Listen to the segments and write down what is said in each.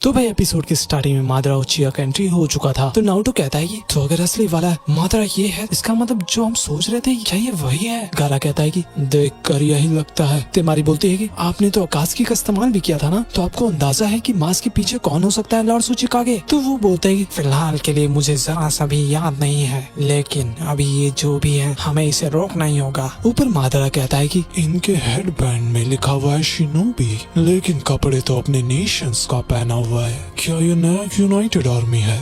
तो भाई एपिसोड के स्टार्टिंग में मादरा उचिया का एंट्री हो चुका था। तो नारुतो कहता है कि तो अगर असली वाला मादरा ये है, इसका मतलब जो हम सोच रहे थे क्या ये वही है। गारा कहता है कि देख कर यही लगता है। तेमारी बोलती है कि आपने तो आकाशकी का इस्तेमाल भी किया था ना, तो आपको अंदाजा है कि मास्क के पीछे कौन हो सकता है लॉर्ड सूचिकागे। तो वो बोलते है कि फिलहाल के लिए मुझे जरा सा भी याद नहीं है, लेकिन अभी ये जो भी है हमें इसे रोकना ही होगा। ऊपर मादरा कहता है कि इनके हेडबैंड में लिखा हुआ है शिनोबी, लेकिन कपड़े तो अपने नेशंस का पहना हुआ है। क्या ये नया यूनाइटेड आर्मी है?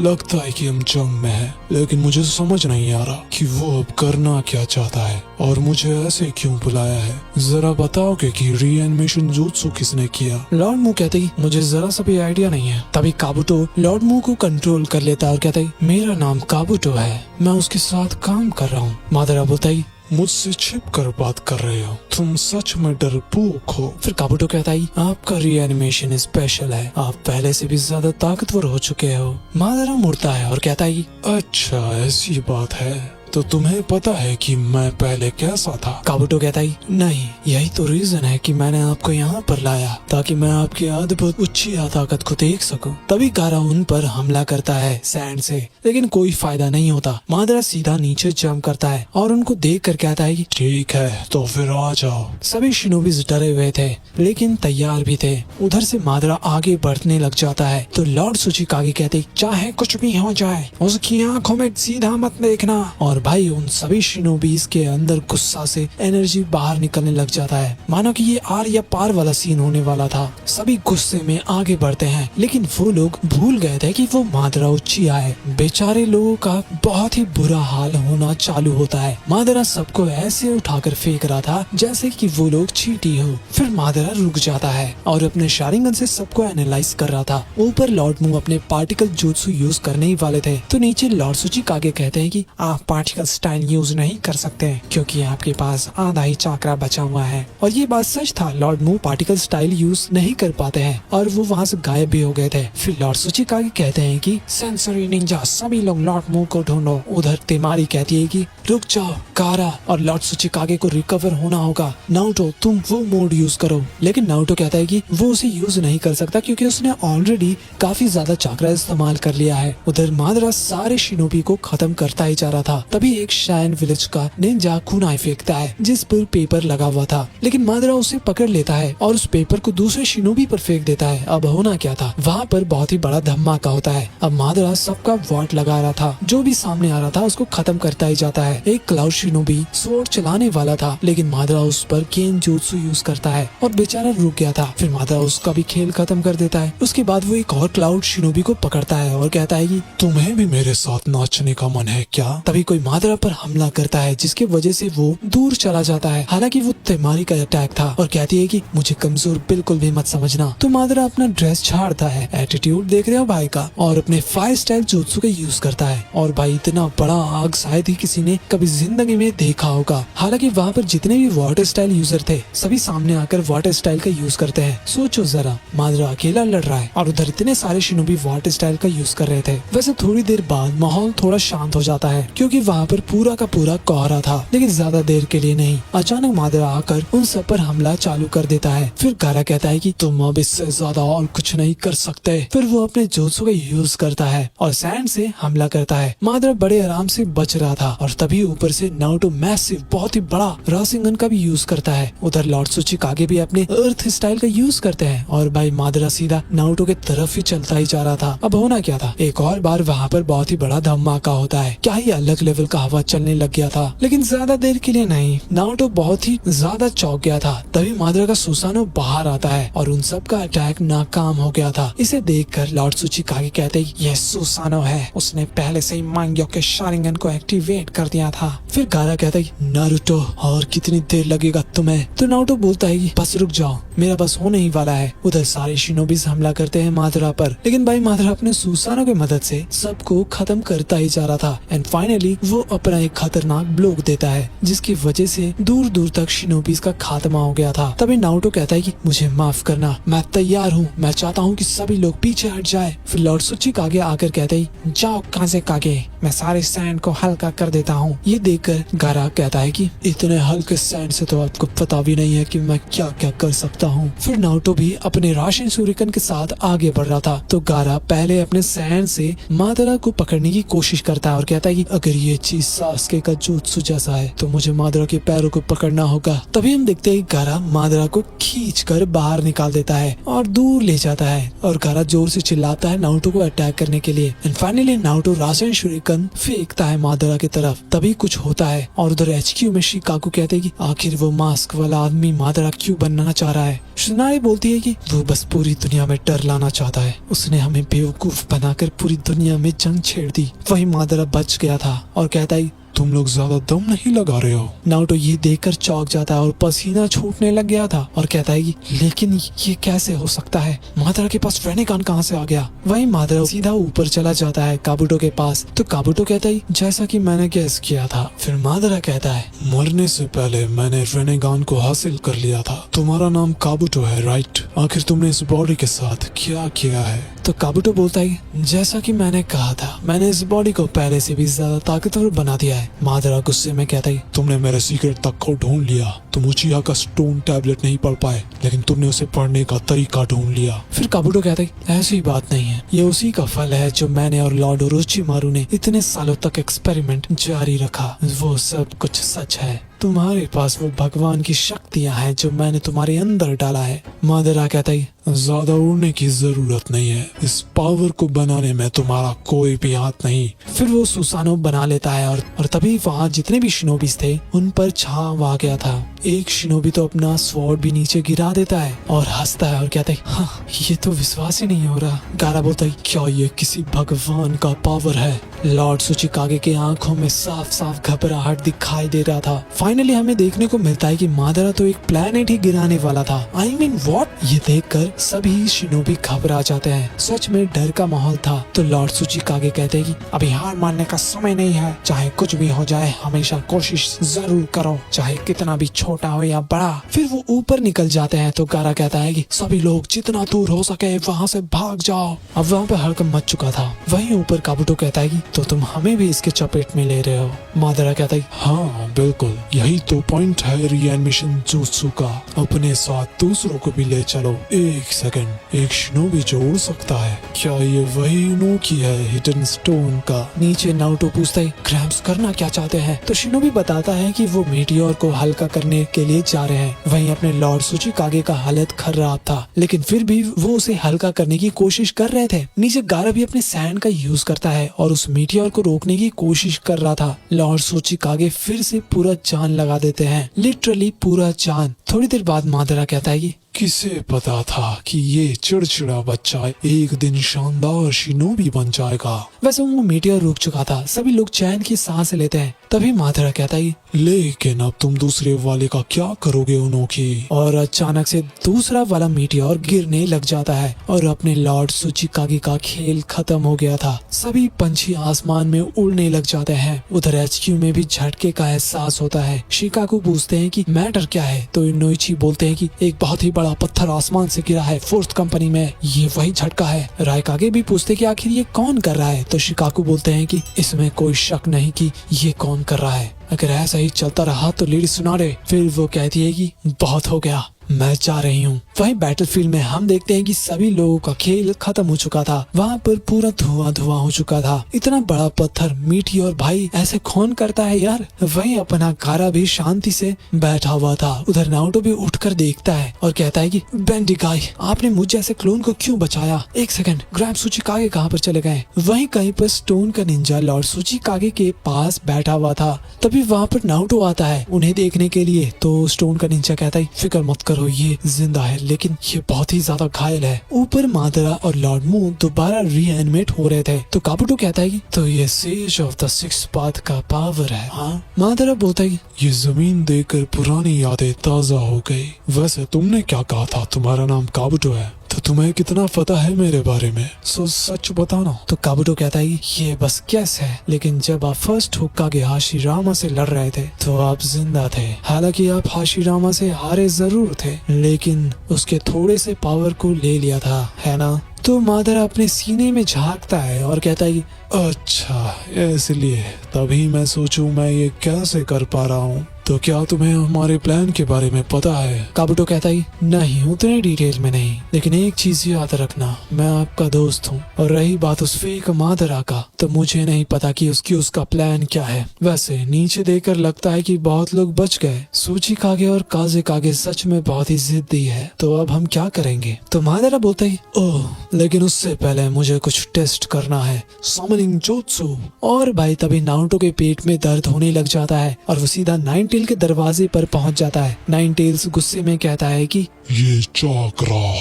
लगता है कि हम जंग में है, लेकिन मुझे समझ नहीं आ रहा कि वो अब करना क्या चाहता है और मुझे ऐसे क्यों बुलाया है। जरा बताओगे कि रीएनिमेशन जुत्सु किसने किया? लॉर्ड मू कहते ही मुझे जरा सा भी आइडिया नहीं है। तभी काबुटो लॉर्ड मू को कंट्रोल कर लेता है और कहता है मेरा नाम काबुटो है, मैं उसके साथ काम कर रहा हूँ। मादरा बोलता है मुझसे छिप कर बात कर रहे हो, तुम सच में डरपोक हो। फिर काबुटो कहता है आपका रीएनिमेशन स्पेशल है, आप पहले से भी ज्यादा ताकतवर हो चुके हो। मादरा मुड़ता है और कहता है अच्छा ऐसी बात है, तो तुम्हें पता है कि मैं पहले कैसा था? काबुटो कहता है नहीं, यही तो रीजन है कि मैंने आपको यहाँ पर लाया, ताकि मैं आपकी अद्भुत उच्ची ताकत को देख सकूं। तभी गारा उन पर हमला करता है सैंड से, लेकिन कोई फायदा नहीं होता। मादरा सीधा नीचे जंप करता है और उनको देख कर कहता है कि ठीक है तो फिर आ जाओ। सभी शिनोबीज डरे हुए थे लेकिन तैयार भी थे। उधर से मादरा आगे बढ़ने लग जाता है तो लॉर्ड सूचिकागे कहते चाहे कुछ भी हो जाए उसकी आंखों में सीधा मत देखना। और भाई उन सभी शिनोबीज के अंदर गुस्सा से एनर्जी बाहर निकलने लग जाता है, मानो कि ये आर या पार वाला सीन होने वाला था। सभी गुस्से में आगे बढ़ते हैं, लेकिन वो लोग भूल गए थे कि वो मादरा उचिया है। बेचारे लोगों का बहुत ही बुरा हाल होना चालू होता है। मादरा सबको ऐसे उठाकर फेंक रहा था जैसे कि वो लोग चींटी हो। फिर मादरा रुक जाता है और अपने शारिंगन से सबको एनालाइज कर रहा था। ऊपर लॉर्ड मू अपने पार्टिकल जुत्सु यूज करने ही वाले थे, तो नीचे लॉर्ड सूचिकागे कहते हैं कि आप पार्टिकल स्टाइल यूज नहीं कर सकते क्योंकि आपके पास आधा ही चाकरा बचा हुआ है। और ये बात सच था, लॉर्ड मू पार्टिकल स्टाइल यूज नहीं कर पाते हैं और वो वहाँ से गायब भी हो गए थे। फिर लॉर्ड सूचिकागे कहते हैं कि सेंसरी निंजा सभी लोग लॉर्ड मू को ढूंढो। उधर तेमारी कहती है कि रुक जाओ कारा, और लॉर्ड सूचिकागे को रिकवर होना होगा। नारुतो तुम वो मोड यूज करो, लेकिन नारुतो कहता है कि वो उसे यूज नहीं कर सकता क्योंकि उसने ऑलरेडी काफी ज्यादा चाकरा इस्तेमाल कर लिया है। उधर मादरा सारे शिनोबी को खत्म करता ही जा रहा था। तभी एक शाइन विलेज का निंजा कुनाई फेंकता है जिस पर पेपर लगा हुआ था, लेकिन मादरा उसे पकड़ लेता है और उस पेपर को दूसरे शिनोबी पर फेंक देता है। अब होना क्या था, वहाँ पर बहुत ही बड़ा धमाका होता है। अब मादरा सबका वॉट लगा रहा था, जो भी सामने आ रहा था उसको खत्म करता ही जाता है। एक क्लाउड शिनोबी स्वॉर्ड चलाने वाला था, लेकिन मादरा उस पर केन जुत्सु यूज करता है और बेचारा रुक गया था। फिर मादरा उसका भी खेल खत्म कर देता है। उसके बाद वो एक और क्लाउड शिनोबी को पकड़ता है और कहता है कि तुम्हें भी मेरे साथ नाचने का मन है क्या? तभी कोई मादरा पर हमला करता है जिसकी वजह से वो दूर चला जाता है। हालांकि वो तेमारी का अटैक था और कहती है कि मुझे कमजोर बिल्कुल भी मत समझना। तो मादरा अपना ड्रेस झाड़ता है, एटीट्यूड देख रहे हो भाई का, और अपने फायर स्टाइल जुत्सु का यूज करता है। और भाई इतना बड़ा आग शायद ही किसी ने कभी जिंदगी में देखा होगा। हालांकि वहाँ पर जितने भी वाटर स्टाइल यूजर थे सभी सामने आकर वाटर स्टाइल का यूज करते हैं। सोचो जरा, मादरा अकेला लड़ रहा है और उधर इतने सारे शिनोबी वाटर स्टाइल का यूज कर रहे थे। वैसे थोड़ी देर बाद माहौल थोड़ा शांत हो जाता है क्योंकि वहाँ पर पूरा का पूरा कोहरा था, लेकिन ज्यादा देर के लिए नहीं। अचानक मादरा आकर उन सब पर हमला चालू कर देता है। फिर गारा कहता है कि तुम अब इससे ज्यादा और कुछ नहीं कर सकते। फिर वो अपने जुत्सु का यूज करता है और सैंड से हमला करता है। मादरा बड़े आराम से बच रहा था और तभी ऊपर से नारुतो मैसिव बहुत ही बड़ा रासिंगन का भी यूज करता है। उधर लॉर्ड सूचिकागे भी अपने अर्थ स्टाइल का यूज करते हैं और भाई मादरा सीधा नारुतो के तरफ ही चलता ही जा रहा था। अब होना क्या था, एक और बार वहाँ पर बहुत ही बड़ा धमाका होता है। क्या ही अलग लेवल का हवा चलने लग गया था, लेकिन ज्यादा देर के लिए नहीं। नारुतो बहुत ही ज्यादा चौंक गया था। तभी मादरा का सुसानो बाहर आता है और उन सब का अटैक नाकाम हो गया था। इसे देखकर लॉर्ड सूचिकागे कहते ये सुसानो है, उसने पहले से ही मांग्यो के शारिंगन को एक्टिवेट कर दिया था। फिर गारा कहता है नारुतो और कितनी देर लगेगा तुम्हें? तो नारुतो बोलता है कि बस रुक जाओ, मेरा बस होने ही वाला है। उधर सारे शिनोबीज हमला करते हैं मादरा पर, लेकिन भाई मादरा अपने सुसानो की मदद से सबको खत्म करता ही जा रहा था। एंड फाइनली वो अपना एक खतरनाक ब्लॉक देता है जिसकी वजह से दूर दूर तक शिनोबीज का खात्मा हो गया था। तभी नारुतो कहता है कि मुझे माफ करना, मैं तैयार हूँ, मैं चाहता हूँ कि सभी लोग पीछे हट जाए। फिर लॉर्ड सूचिकागे आकर कहते हैं जाओ काज़ेकागे, मैं सारे सैंड को हल्का कर देता हूँ। ये देखकर गारा कहता है कि इतने हल्के सैंड से तो आपको पता भी नहीं है कि मैं क्या क्या कर सकता हूँ। फिर नारुतो भी अपने राशन शूरिकन के साथ आगे बढ़ रहा था तो गारा पहले अपने सैंड से मादरा को पकड़ने की कोशिश करता है और कहता है कि अगर ये चीज सास्के का जुत्सु जैसा है तो मुझे मादरा के पैरों को पकड़ना होगा। तभी हम देखते हैं गारा मादरा को खींचकर बाहर निकाल देता है और दूर ले जाता है और गारा जोर से चिल्लाता है नारुतो को अटैक करने के लिए। एंड फाइनली नारुतो राशन शूरिकन फेंकता है मादरा की तरफ। तभी कुछ होता है और उधर HQ में शिकाकू कहते हैं कि आखिर वो मास्क वाला आदमी मादरा क्यों बनना चाह रहा है। शिनारी बोलती है कि वो बस पूरी दुनिया में डर लाना चाहता है, उसने हमें बेवकूफ बनाकर पूरी दुनिया में जंग छेड़ दी। वही मादरा बच गया था और कहता है तुम लोग ज्यादा दम नहीं लगा रहे हो। नारुतो ये देखकर चौंक जाता है और पसीना छूटने लग गया था और कहता है कि लेकिन ये कैसे हो सकता है, मादरा के पास रेनेगान कहाँ से आ गया। वही मादरा सीधा ऊपर चला जाता है काबुटो के पास तो काबुटो कहता है जैसा कि मैंने गेस किया था। फिर मादरा कहता है मरने से पहले मैंने रेनेगान को हासिल कर लिया था। तुम्हारा नाम काबुटो है राइट? आखिर तुमने इस बॉडी के साथ क्या किया है? तो काबुटो बोलता है जैसा कि मैंने कहा था, मैंने इस बॉडी को पहले से भी ज्यादा ताकतवर बना दिया है। मादरा गुस्से में कहता है तुमने मेरे सीक्रेट तक को ढूंढ लिया। तुम उचिहा का स्टोन टैबलेट नहीं पढ़ पाए लेकिन तुमने उसे पढ़ने का तरीका ढूंढ लिया। फिर काबुटो कहता है ऐसी बात नहीं है, ये उसी का फल है जो मैंने और लॉर्ड ओरोचिमारू ने इतने सालों तक एक्सपेरिमेंट जारी रखा। वो सब कुछ सच है। तुम्हारे पास वो भगवान की शक्तियाँ हैं जो मैंने तुम्हारे अंदर डाला है। मादरा कहता है ज्यादा उड़ने की जरूरत नहीं है, इस पावर को बनाने में तुम्हारा कोई भी हाथ नहीं। फिर वो सुसानो बना लेता है और तभी वहाँ जितने भी शिनोबीज थे उन पर छाव आ गया था। एक शिनोबी तो अपना स्वॉर्ड भी नीचे गिरा देता है और हंसता है और कहता है हाँ, ये तो विश्वास ही नहीं हो रहा। गारा बोलता है क्या ये किसी भगवान का पावर है? लॉर्ड सुचिकागे के आंखों में साफ साफ घबराहट दिखाई दे रहा था। फाइनली हमें देखने को मिलता है कि मादरा तो एक प्लेनेट ही गिराने वाला था। I mean what? ये देखकर सभी शिनोबी घबरा जाते हैं। सच में डर का माहौल था। तो लॉर्ड सुचिकागे कहते हैं कि अभी हार मानने का समय नहीं है, चाहे कुछ भी हो जाए हमेशा कोशिश जरूर करो, चाहे कितना भी छोटा हो या बड़ा। फिर वो ऊपर निकल जाते हैं तो गारा कहता है कि सभी लोग जितना दूर हो सके वहाँ से भाग जाओ। अब वहाँ पे हड़कंप मच चुका था। वहीं ऊपर काबुटो कहता है कि तो तुम हमें भी इसके चपेट में ले रहे हो। मादरा कहता है हाँ बिल्कुल, यही तो पॉइंट है रिएनिमेशन जुत्सु का। अपने साथ दूसरों को भी ले चलो। एक सेकंड, एक शिनोबी जो उड़ सकता है, क्या ये वही उनोकी है हिडन स्टोन का? नीचे नारुतो पूछता है ग्रैम्स करना क्या चाहते हैं? तो शिनोबी बताता है कि वो मीटियोर को हल्का करने के लिए जा रहे हैं। वहीं अपने लॉर्ड सुचिकागे का हालत खराब था लेकिन फिर भी वो उसे हल्का करने की कोशिश कर रहे थे। नीचे गारा भी अपने सैंड का यूज करता है और उस मीटियोर को रोकने की कोशिश कर रहा था। लॉर्ड सुचिकागे फिर से पूरा जान लगा देते हैं, लिटरली पूरा जान। थोड़ी देर बाद मादरा कहता है कि किसे पता था कि ये चिड़चिड़ा बच्चा एक दिन शानदार शिनोबी बन जाएगा। वैसे वो मीटियोर रुक चुका था, सभी लोग चैन की सांस लेते हैं। तभी मादरा कहता है लेकिन अब तुम दूसरे वाले का क्या करोगे उनोकी? और अचानक से दूसरा वाला मीटियोर गिरने लग जाता है और अपने लॉर्ड सुचिकागे का खेल खत्म हो गया था। सभी पंछी आसमान में उड़ने लग जाते हैं। उधर HQ में भी झटके का एहसास होता है। शिकाकू पूछते हैं कि मैटर क्या है तो इनोइची बोलते हैं कि एक बहुत ही बड़ा पत्थर आसमान से गिरा है 4th कंपनी में, ये वही झटका है। रायकागे भी पूछते कि आखिर ये कौन कर रहा है तो शिकाकू बोलते हैं कि इसमें कोई शक नहीं कि ये कौन कर रहा है। अगर ऐसा ही चलता रहा तो लेडी सुनारे। फिर वो कहती है कि बहुत हो गया, मैं जा रही हूँ। वहीं बैटलफील्ड में हम देखते हैं कि सभी लोगों का खेल खत्म हो चुका था। वहाँ पर पूरा धुआं धुआं हो चुका था। इतना बड़ा पत्थर मीटियोर भाई ऐसे कौन करता है यार। वहीं अपना गारा भी शांति से बैठा हुआ था। उधर नारुतो भी उठकर देखता है और कहता है कि बेंडिकाई, आपने मुझ जैसे क्लोन को क्यों बचाया? एक सेकंड, ग्रैम्प सुचिकागे कहाँ पर चले गए? वहीं कहीं पर स्टोन का निंजा लॉर्ड सुचिकागे के पास बैठा हुआ था। तभी वहाँ पर नारुतो आता है उन्हें देखने के लिए। तो स्टोन का निंजा कहता है फिक्र मत करो, ये जिंदा है लेकिन ये बहुत ही ज्यादा घायल है। ऊपर मादरा और लॉर्ड मून दोबारा रीएनिमेट हो रहे थे। तो काबुटो कहता है कि तो ये sage of the 6th path का पावर है। हाँ, मादरा बोलता है ये जमीन देखकर पुरानी यादें ताजा हो गई। वैसे तुमने क्या कहा था तुम्हारा नाम काबुटो है? तो तुम्हें कितना पता है मेरे बारे में, सो सच बताना। तो काबुटो कहता है कि ये बस कैस है, लेकिन जब आप फर्स्ट होकागे हाशिरामा से लड़ रहे थे तो आप जिंदा थे। हालांकि आप हाशिरामा से हारे जरूर थे, लेकिन उसके थोड़े से पावर को ले लिया था, है ना? तो मादरा अपने सीने में झांकता है और कहता है कि अच्छा, इसलिए तभी मैं सोचूं मैं ये कैसे कर पा रहा हूँ। तो क्या तुम्हें हमारे प्लान के बारे में पता है? काबुटो कहता है नहीं, उतने डिटेल में नहीं, लेकिन एक चीज याद रखना, मैं आपका दोस्त हूँ। और रही बात उस फेक मादरा का, तो मुझे नहीं पता कि उसका प्लान क्या है। वैसे नीचे देखकर लगता है कि बहुत लोग बच गए। सूची कागे और काजे कागे सच में बहुत ही जिद्दी है, तो अब हम क्या करेंगे? तो मादरा बोलता है ओह, लेकिन उससे पहले मुझे कुछ टेस्ट करना है, समनिंग जोत्सु। और भाई तभी नारुतो के पेट में दर्द होने लग जाता है और वो सीधा नाइन टेल के दरवाजे पर पहुंच जाता है। नाइन टेल्स गुस्से में कहता है कि ये चाकरा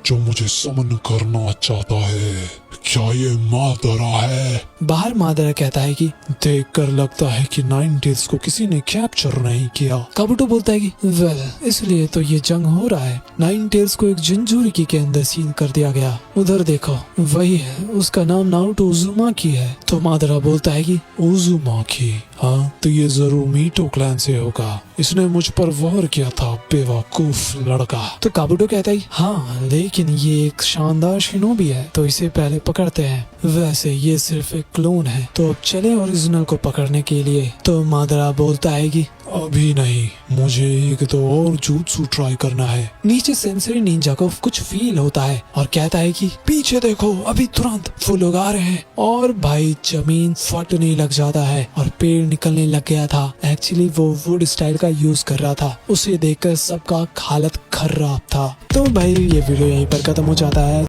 जो मुझे समन करना चाहता है, क्या ये मादरा है? बाहर मादरा कहता है कि देखकर लगता है कि नाइन टेल्स को किसी ने कैप्चर नहीं किया। काबुटो बोलता है कि वेल, इसलिए तो ये जंग हो रहा है। नाइन टेल्स को एक जिंजूरिकी के अंदर सील कर दिया गया। उधर देखो, वही है, उसका नाम नारुतो उजुमाकी है। तो मादरा बोलता है कि उजुमाकी, हाँ तो ये जरूर मीटो क्लैन से होगा, इसने मुझ पर वार किया था, बेवकूफ लड़का। तो काबुटो कहता है हाँ, लेकिन ये एक शानदार शिनोबी है, तो इसे पहले पकड़ते हैं। वैसे ये सिर्फ एक क्लोन है, तो अब चले ओरिजिनल को पकड़ने के लिए। तो मादरा बोलता है कि अभी नहीं, मुझे एक तो और jutsu ट्राई करना है। नीचे सेंसरी निंजा को कुछ फील होता है और कहता है कि पीछे देखो, अभी तुरंत वो लोग आ रहे हैं। और भाई जमीन फटने लग जाता है और पेड़ निकलने लग गया था। एक्चुअली वो वुड स्टाइल का यूज कर रहा था। उसे देखकर सबका हालत खराब था। तो भाई ये वीडियो यहीं पर खत्म हो जाता है।